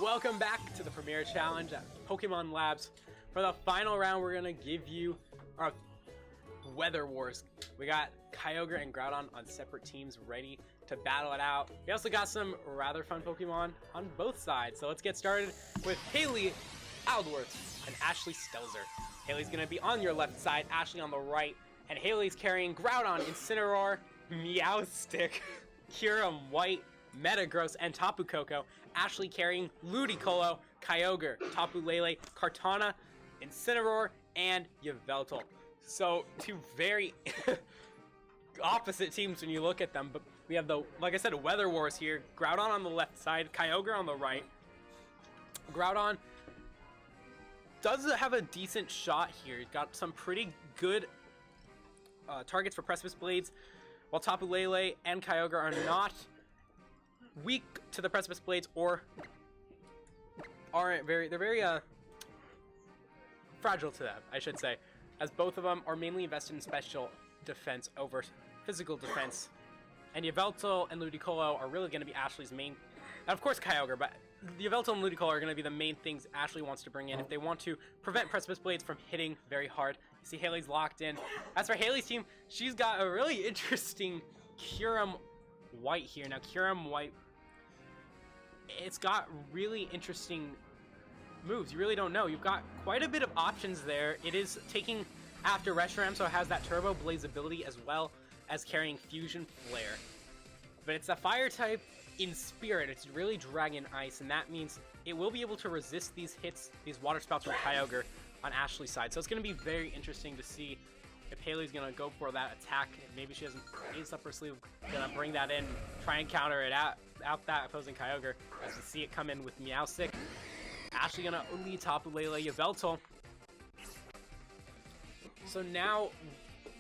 Welcome back to the Premier Challenge at Pokemon Labs. For the final round, we're going to give you our Weather Wars. We got Kyogre and Groudon on separate teams ready to battle it out. We also got some rather fun Pokemon on both sides. So let's get started with Hayley, Aldworth, and Ashley Stelzer. Hayley's going to be on your left side, Ashley on the right, and Hayley's carrying Groudon, Incineroar, Meowstic, Kyurem White, Metagross, and Tapu Koko. Ashley carrying Ludicolo, Kyogre, Tapu Lele, Kartana, Incineroar, and Yveltal. So two very opposite teams when you look at them, but we have the, like I said, Weather Wars here. Groudon on the left side, Kyogre on the right. Groudon does have a decent shot here. He's got some pretty good targets for Precipice Blades, while Tapu Lele and Kyogre are not weak to the Precipice Blades, or aren't very, they're very fragile to them, I should say, as both of them are mainly invested in special defense over physical defense. And Yveltal and Ludicolo are really going to be Ashley's main, and of course Kyogre, but Yveltal and Ludicolo are going to be the main things Ashley wants to bring in if they want to prevent Precipice Blades from hitting very hard. You see Hayley's locked in. As for Hayley's team, she's got a really interesting Kyurem White here. Now Kyurem White, it's got really interesting moves. You really don't know. You've got quite a bit of options there. It is taking after Reshiram, so it has that Turbo Blaze ability as well as carrying Fusion Flare. But it's a fire type in spirit. It's really Dragon Ice, and that means it will be able to resist these hits, these water spouts from Kyogre on Ashley's side. So it's going to be very interesting to see if Hayley's going to go for that attack. Maybe she doesn't ace up her sleeve, going to bring that in, try and counter it out that opposing Kyogre, as we see it come in with Meowstic. Ashley going to lead Tapu Lele, Yveltal. So now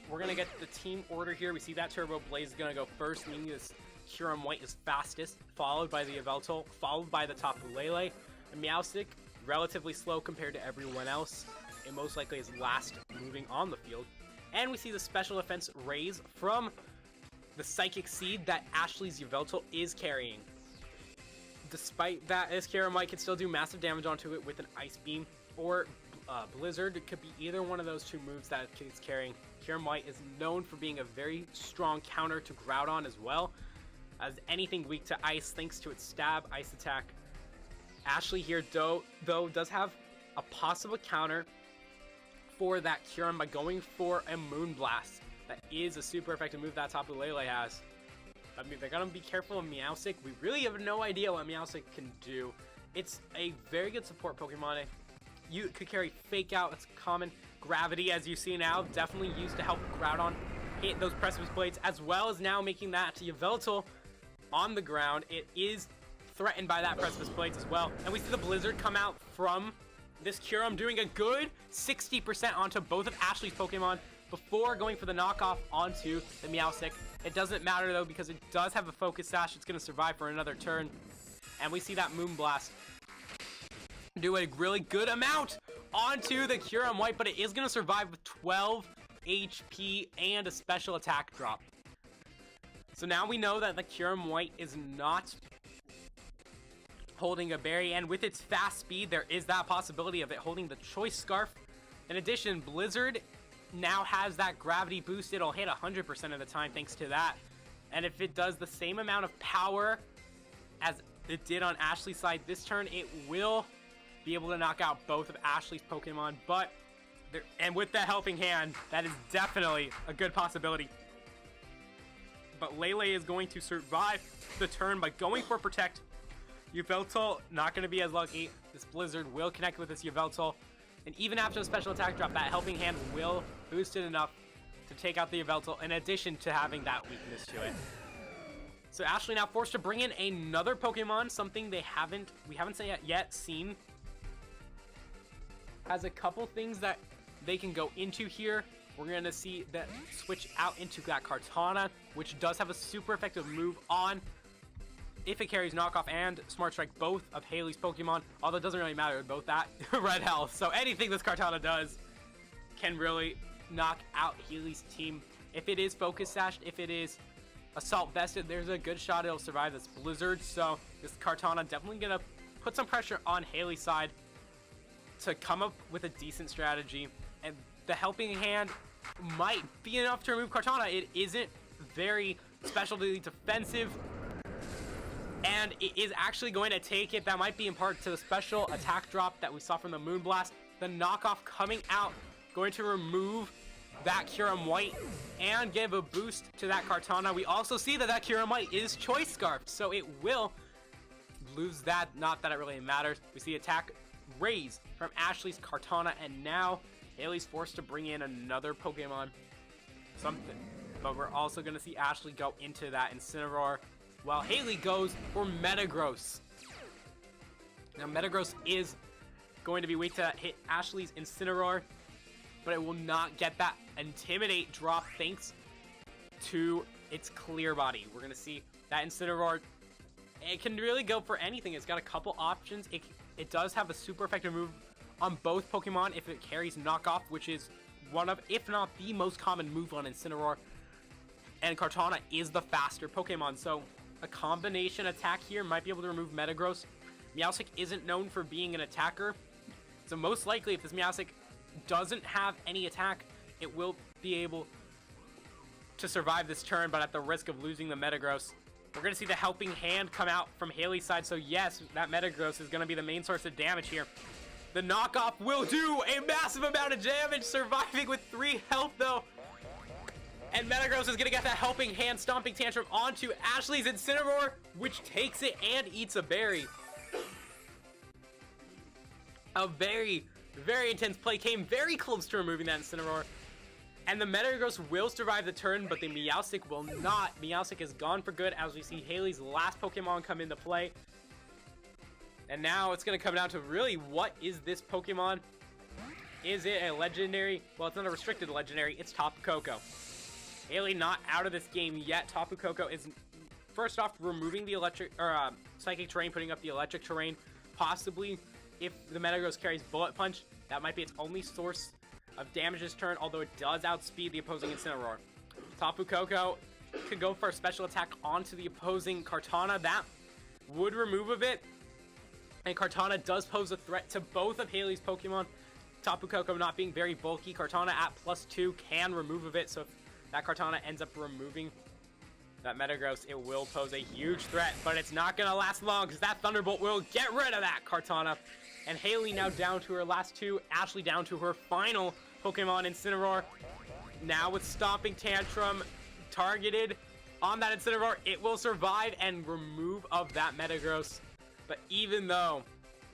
we're going to get the team order here. We see that Turbo Blaze is going to go first, meaning this Kyurem White is fastest, followed by the Yveltal, followed by the Tapu Lele. And Meowstic, relatively slow compared to everyone else. It most likely is last moving on the field. And we see the special defense raise from the Psychic Seed that Ashley's Yveltal is carrying. Despite that, this Kyurem White can still do massive damage onto it with an Ice Beam or Blizzard. It could be either one of those two moves that it's carrying. Kyurem White is known for being a very strong counter to Groudon as well, as anything weak to Ice thanks to its Stab Ice attack. Ashley here, though does have a possible counter for that Kyurem by going for a Moonblast. That is a super effective move that Tapu Lele has. I mean, they're gonna be careful of Meowstic. We really have no idea what Meowstic can do. It's a very good support Pokemon. You could carry Fake Out, it's common. Gravity, as you see now, definitely used to help Groudon hit those Precipice Blades, as well as now making that to Yveltal on the ground. It is threatened by that Precipice Blades as well. And we see the Blizzard come out from this Kyurem, doing a good 60% onto both of Ashley's Pokemon before going for the knockoff onto the Meowstic. It doesn't matter though, because it does have a Focus Sash. It's going to survive for another turn. And we see that Moonblast do a really good amount onto the Kyurem White, but it is going to survive with 12 HP and a special attack drop. So now we know that the Kyurem White is not holding a berry, and with its fast speed, there is that possibility of it holding the Choice Scarf. In addition, Blizzard now has that gravity boost. It'll hit 100% of the time thanks to that. And if it does the same amount of power as it did on Ashley's side this turn, it will be able to knock out both of Ashley's Pokemon. But and with that helping hand, that is definitely a good possibility. But Lele is going to survive the turn by going for Protect. Yveltal not going to be as lucky. This Blizzard will connect with this Yveltal. And even after the special attack drop, that helping hand will boost it enough to take out the Yveltal, in addition to having that weakness to it. So Ashley now forced to bring in another Pokemon, something we haven't yet seen. Has a couple things that they can go into here. We're going to see that switch out into that Kartana, which does have a super effective move on if it carries Knockoff and Smart Strike, both of Hayley's Pokemon, although it doesn't really matter, they're both at red health. So anything this Kartana does can really knock out Hayley's team. If it is Focus Sashed, if it is Assault Vested, there's a good shot it'll survive this Blizzard. So this Kartana definitely gonna put some pressure on Hayley's side to come up with a decent strategy, and the helping hand might be enough to remove Kartana. It isn't very specialty defensive, and it is actually going to take it. That might be in part to the special attack drop that we saw from the Moonblast. The knockoff coming out, going to remove that Kyurem White and give a boost to that Kartana. We also see that that Kyurem White is Choice Scarfed, so it will lose that. Not that it really matters. We see attack raise from Ashley's Kartana, and now Hayley's forced to bring in another Pokemon. Something. But we're also going to see Ashley go into that Incineroar, while Hayley goes for Metagross. Now Metagross is going to be weak to hit Ashley's Incineroar, but it will not get that Intimidate drop thanks to its Clear Body. We're going to see that Incineroar, it can really go for anything. It's got a couple options. It does have a super effective move on both Pokemon if it carries Knockoff, which is one of, if not the most common move on Incineroar. And Kartana is the faster Pokemon, so a combination attack here might be able to remove Metagross. Meowstic isn't known for being an attacker, so most likely if this Meowstic doesn't have any attack, it will be able to survive this turn, but at the risk of losing the Metagross. We're going to see the helping hand come out from Hayley's side, so yes, that Metagross is going to be the main source of damage here. The knockoff will do a massive amount of damage, surviving with 3 health though. And Metagross is going to get that helping hand stomping tantrum onto Ashley's Incineroar, which takes it and eats a berry. A very, very intense play came very close to removing that Incineroar. And the Metagross will survive the turn, but the Meowstic will not. Meowstic is gone for good as we see Hayley's last Pokemon come into play. And now it's going to come down to really, what is this Pokemon? Is it a legendary? Well, it's not a restricted legendary. It's Tapu Koko. Hayley not out of this game yet. Tapu Koko is, first off, removing the electric, or psychic terrain, putting up the electric terrain. Possibly, if the Metagross carries Bullet Punch, that might be its only source of damage this turn, although it does outspeed the opposing Incineroar. Tapu Koko could go for a special attack onto the opposing Kartana. That would remove a bit. And Kartana does pose a threat to both of Hayley's Pokemon. Tapu Koko not being very bulky, Kartana at +2 can remove a bit, so if that Kartana ends up removing that Metagross, it will pose a huge threat, but it's not going to last long because that Thunderbolt will get rid of that Kartana. And Hayley now down to her last 2, Ashley down to her final Pokemon, Incineroar. Now with Stomping Tantrum targeted on that Incineroar, it will survive and remove of that Metagross. But even though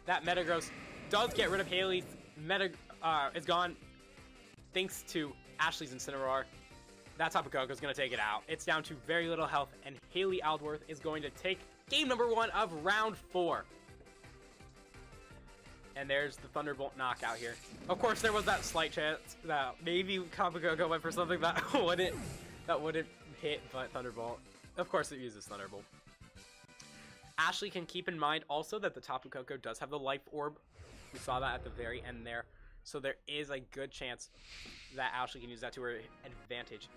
that Metagross does get rid of Hayley's, is gone thanks to Ashley's Incineroar, that Tapu Koko is going to take it out. It's down to very little health, and Hayley Aldworth is going to take game number 1 of round 4. And there's the Thunderbolt knockout here. Of course, there was that slight chance that maybe Tapu Koko went for something that wouldn't hit, but Thunderbolt. Of course, it uses Thunderbolt. Ashley can keep in mind also that the Tapu Koko does have the Life Orb. We saw that at the very end there. So there is a good chance that Ashley can use that to her advantage.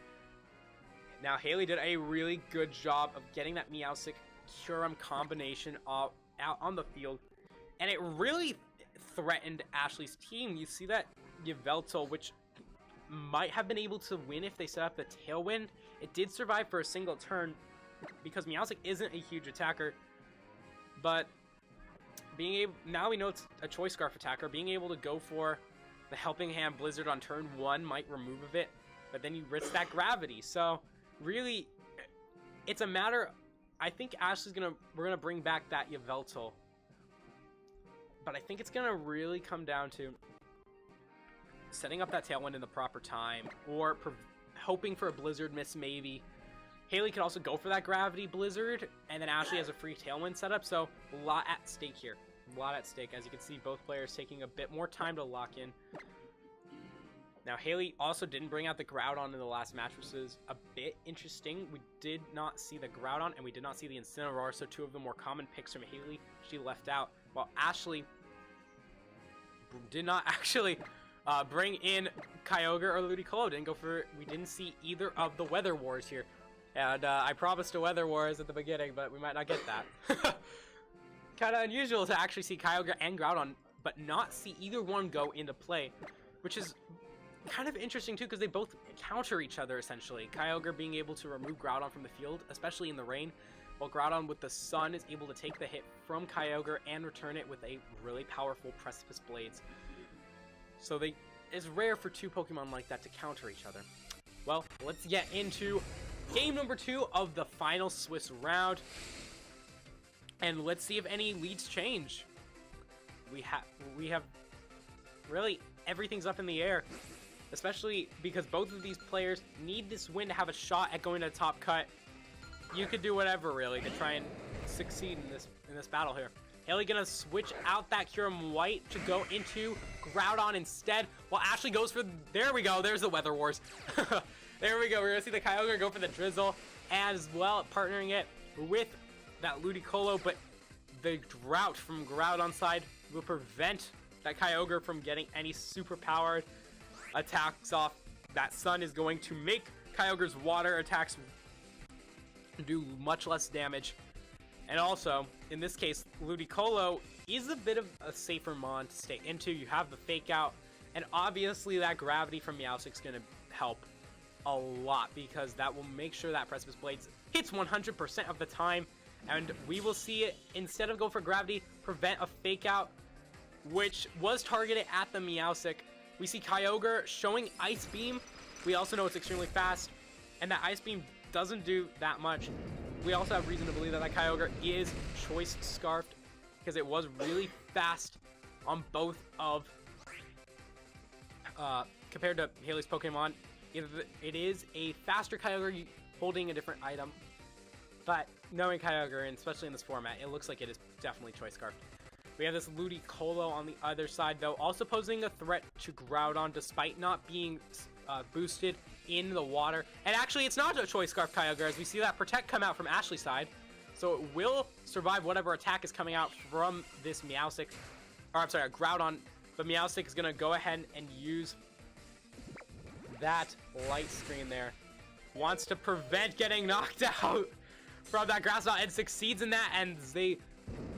Now, Hayley did a really good job of getting that Meowstic Kyurem combination out on the field. And it really threatened Ashley's team. You see that Yveltal, which might have been able to win if they set up the Tailwind. It did survive for a single turn because Meowstic isn't a huge attacker. But being able, now we know it's a Choice Scarf attacker, being able to go for the Helping Hand Blizzard on turn 1 might remove a bit, but then you risk that gravity. So really, it's a matter, I think we're gonna bring back that Yveltal. But I think it's gonna really come down to setting up that Tailwind in the proper time, or hoping for a Blizzard miss maybe. Hayley could also go for that Gravity Blizzard, and then Ashley has a free Tailwind setup, so a lot at stake here. A lot at stake, as you can see, both players taking a bit more time to lock in. Now, Hayley also didn't bring out the Groudon in the last match, which is a bit interesting. We did not see the Groudon, and we did not see the Incineroar, so 2 of the more common picks from Hayley she left out, while Ashley did not actually bring in Kyogre or Ludicolo. We didn't see either of the Weather Wars here. And I promised a Weather Wars at the beginning, but we might not get that. kind of unusual to actually see Kyogre and Groudon, but not see either one go into play, which is kind of interesting too, because they both counter each other essentially. Kyogre being able to remove Groudon from the field, especially in the rain, while Groudon with the sun is able to take the hit from Kyogre and return it with a really powerful Precipice Blades. So it's rare for two Pokemon like that to counter each other. Well, let's get into game number 2 of the final Swiss round, and let's see if any leads change. We have really everything's up in the air, especially because both of these players need this win to have a shot at going to the top cut. You could do whatever really to try and succeed in this battle here. Hayley gonna switch out that Kyurem White to go into Groudon instead, while Ashley goes for, there we go, there's the Weather Wars. There we go, we're gonna see the Kyogre go for the Drizzle, as well partnering it with that Ludicolo, but the Drought from Groudon's side will prevent that Kyogre from getting any super powered attacks off. That Sun is going to make Kyogre's water attacks do much less damage. And also, in this case, Ludicolo is a bit of a safer mon to stay into. You have the Fake Out, and obviously that Gravity from Meowstic's going to help a lot, because that will make sure that Precipice Blades hits 100% of the time, and we will see it, instead of go for Gravity, prevent a Fake Out, which was targeted at the Meowstic. We see Kyogre showing Ice Beam. We also know it's extremely fast, and that Ice Beam doesn't do that much. We also have reason to believe that Kyogre is Choice Scarfed, because it was really fast on both of, compared to Hayley's Pokemon. It is a faster Kyogre holding a different item, but knowing Kyogre, and especially in this format, it looks like it is definitely Choice Scarfed. We have this Ludicolo on the other side, though, also posing a threat to Groudon, despite not being boosted in the water. And actually, it's not a Choice Scarf Kyogre, as we see that Protect come out from Ashley's side. So it will survive whatever attack is coming out from this Meowstic. Or, I'm sorry, Groudon. But Meowstic is going to go ahead and use that light screen there. Wants to prevent getting knocked out from that Grass Knot, and succeeds in that, and they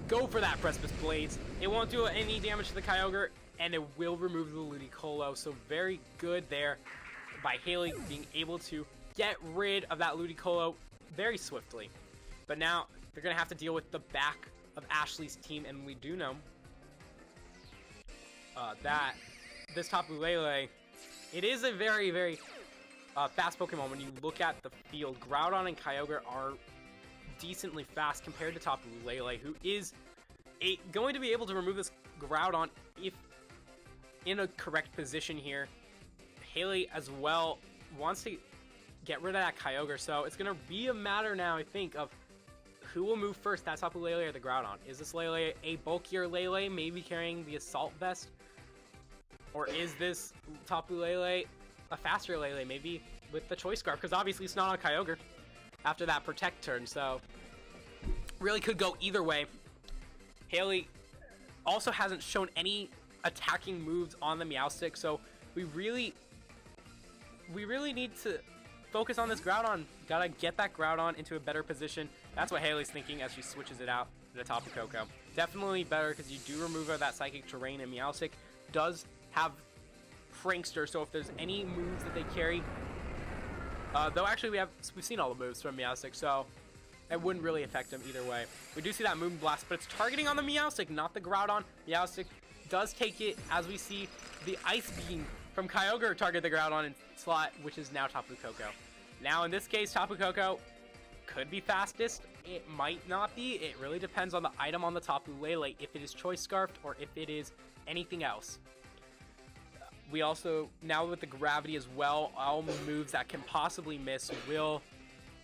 go for that Precipice Blades. It won't do any damage to the Kyogre, and it will remove the Ludicolo. So very good there by Hayley, being able to get rid of that Ludicolo very swiftly. But now they're going to have to deal with the back of Ashley's team, and we do know that this Tapu Lele, it is a very, very fast Pokemon. When you look at the field, Groudon and Kyogre are decently fast compared to Tapu Lele, who is going to be able to remove this Groudon if in a correct position here. Hayley as well wants to get rid of that Kyogre, so it's going to be a matter now, I think, of who will move first, that Tapu Lele or the Groudon. Is this Lele a bulkier Lele, maybe carrying the Assault Vest? Or is this Tapu Lele a faster Lele, maybe with the Choice Scarf? Because obviously it's not on Kyogre after that Protect turn, so really could go either way. Hayley also hasn't shown any attacking moves on the Meowstic, so we really need to focus on this Groudon. Gotta get that Groudon into a better position. That's what Hayley's thinking as she switches it out to the Tapu Koko. Definitely better, because you do remove that Psychic Terrain, and Meowstic does have Prankster, so if there's any moves that they carry, though actually we've seen all the moves from Meowstic, so it wouldn't really affect him either way. We do see that Moon Blast, but it's targeting on the Meowstic, not the Groudon. Meowstic does take it, as we see the Ice Beam from Kyogre target the Groudon in slot, which is now Tapu Koko. Now in this case, Tapu Koko could be fastest. It might not be. It really depends on the item on the Tapu Lele, if it is Choice Scarfed or if it is anything else. We also, now with the Gravity as well, all moves that can possibly miss will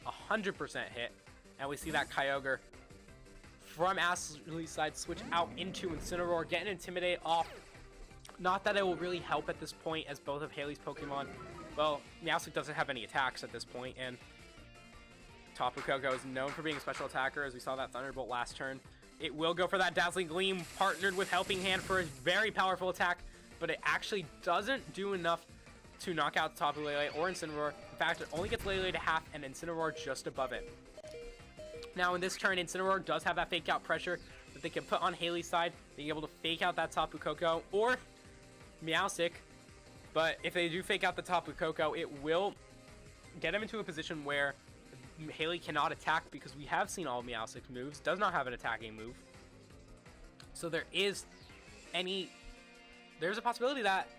100% hit. And we see that Kyogre from Ashley's side switch out into Incineroar, getting Intimidate off. Not that it will really help at this point, as both of Hayley's Pokemon, well, Meowstic doesn't have any attacks at this point, and Tapu Koko is known for being a special attacker, as we saw that Thunderbolt last turn. It will go for that Dazzling Gleam, partnered with Helping Hand for a very powerful attack, but it actually doesn't do enough to knock out Tapu Lele or Incineroar. In fact, it only gets Lele to half, and Incineroar just above it. Now in this turn, Incineroar does have that Fake Out pressure, but they can put on Hayley's side, being able to fake out that Tapu Koko or Meowstic. But if they do fake out the Tapu Koko, it will get him into a position where Hayley cannot attack, because we have seen all Meowstic's moves. Does not have an attacking move. So there's a possibility that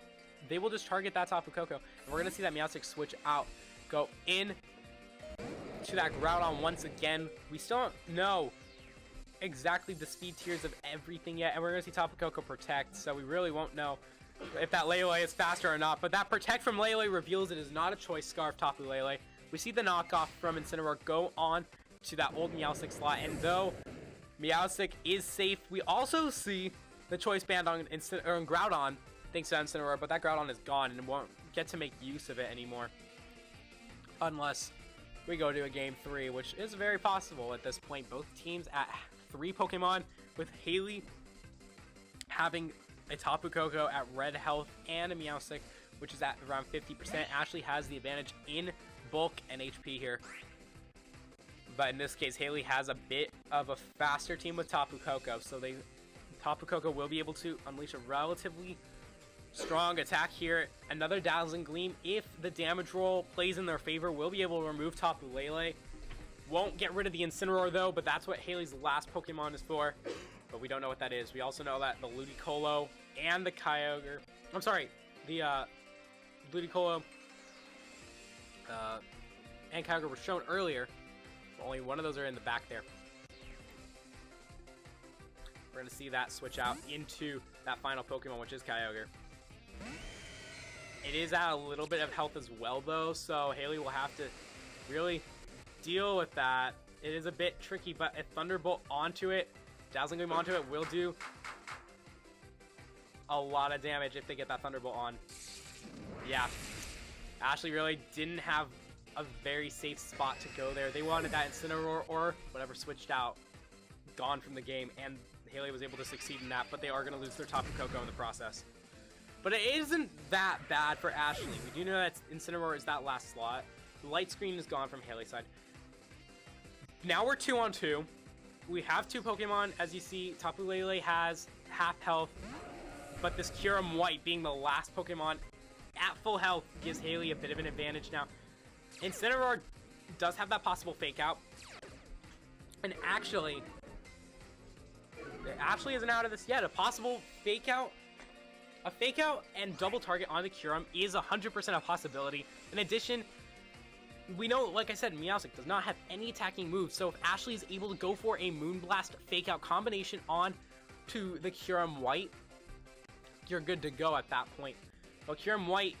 they will just target that Tapu Koko. And we're going to see that Meowstic switch out, go in to that Groudon once again. We still don't know exactly the speed tiers of everything yet, and we're going to see Tapu Koko protect, so we really won't know if that Lele is faster or not. But that protect from Lele reveals it is not a choice Scarf Tapu Lele. We see the knockoff from Incineroar go on to that old Meowstic slot, and though Meowstic is safe, we also see the choice band on Groudon thanks to Incineroar, but that Groudon is gone and won't get to make use of it anymore unless we go to a game 3, which is very possible at this point. Both teams at 3 Pokemon, with Hayley having a Tapu Koko at red health and a Meowstic, which is at around 50%. Ashley has the advantage in bulk and HP here. But in this case, Hayley has a bit of a faster team with Tapu Koko, so Tapu Koko will be able to unleash a relatively strong attack here. Another Dazzling Gleam, if the damage roll plays in their favor, will be able to remove Tapu Lele. Won't get rid of the Incineroar though, but that's what Hayley's last Pokemon is for. But we don't know what that is. We also know that the Ludicolo and the Kyogre, I'm sorry, the Ludicolo and Kyogre were shown earlier. Only one of those are in the back there. We're going to see that switch out into that final Pokemon, which is Kyogre. It is at a little bit of health as well, though, so Hayley will have to really deal with that. It is a bit tricky, but a Thunderbolt onto it, Dazzling Gleam onto it, will do a lot of damage if they get that Thunderbolt on. Yeah, Ashley really didn't have a very safe spot to go there. They wanted that Incineroar or whatever switched out gone from the game, and Hayley was able to succeed in that, but they are going to lose their Tapu Koko in the process. But it isn't that bad for Ashley. We do know that Incineroar is that last slot. The light screen is gone from Hayley's side. Now we're 2-on-2. We have 2 Pokemon. As you see, Tapu Lele has half health, but this Kyurem White being the last Pokemon at full health gives Hayley a bit of an advantage now. Incineroar does have that possible fake out, and actually isn't out of this yet. A possible fake out, and double target on the Kyurem is 100% a possibility. In addition, we know, like I said, Meowstic does not have any attacking moves, so if Ashley is able to go for a Moonblast fake out combination on to the Kyurem White, you're good to go at that point. But Kyurem White,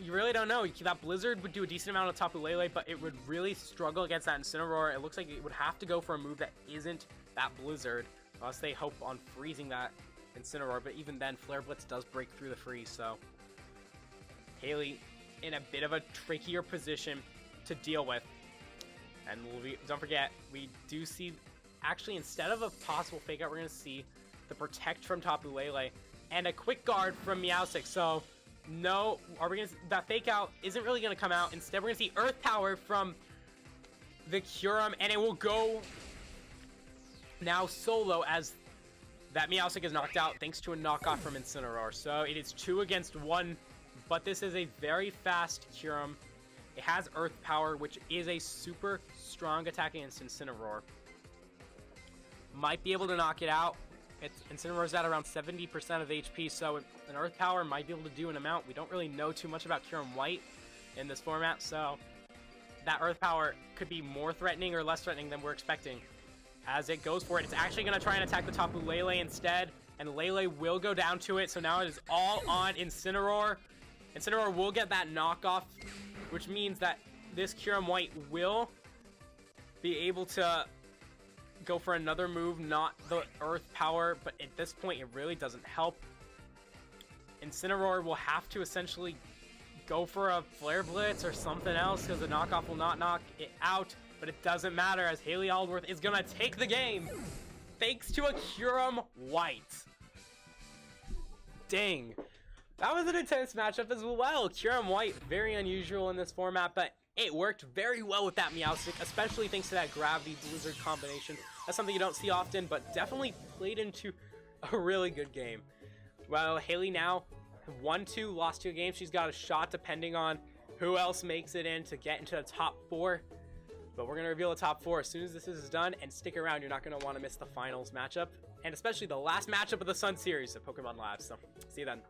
you really don't know. That Blizzard would do a decent amount of Tapu Lele, but it would really struggle against that Incineroar. It looks like it would have to go for a move that isn't that Blizzard, unless they hope on freezing that Incineroar. But even then, Flare Blitz does break through the freeze, so Hayley in a bit of a trickier position to deal with. And don't forget, we do see, actually, instead of a possible fake out, we're going to see the Protect from Tapu Lele and a Quick Guard from Meowstic. So no, that fake out isn't really going to come out. Instead, we're going to see Earth Power from the Kyurem, and it will go now solo as that Meowstic is knocked out thanks to a knockoff from Incineroar. So it is 2 against 1, but this is a very fast Kyurem. It has Earth Power, which is a super strong attack against Incineroar. Might be able to knock it out. Incineroar's at around 70% of HP, so an Earth Power might be able to do an amount. We don't really know too much about Kyurem White in this format, so that Earth Power could be more threatening or less threatening than we're expecting. As it goes for it, it's actually going to try and attack the Tapu Lele instead, and Lele will go down to it, so now it is all on Incineroar. Incineroar will get that knockoff, which means that this Kyurem White will be able to go for another move, not the Earth Power, but at this point it really doesn't help. Incineroar will have to essentially go for a Flare Blitz or something else because the knockoff will not knock it out, but it doesn't matter as Hayley Aldworth is going to take the game thanks to a Kyurem White. Dang. That was an intense matchup as well. Kyurem White, very unusual in this format, but It worked very well with that Meowstic, especially thanks to that Gravity Blizzard combination. That's something you don't see often, but definitely played into a really good game. Well, Hayley now 1-2, lost 2 games. She's got a shot depending on who else makes it in to get into the top 4. But we're going to reveal the top 4 as soon as this is done, and stick around. You're not going to want to miss the finals matchup, and especially the last matchup of the Sun Series at Pokemon Labs. So, see you then.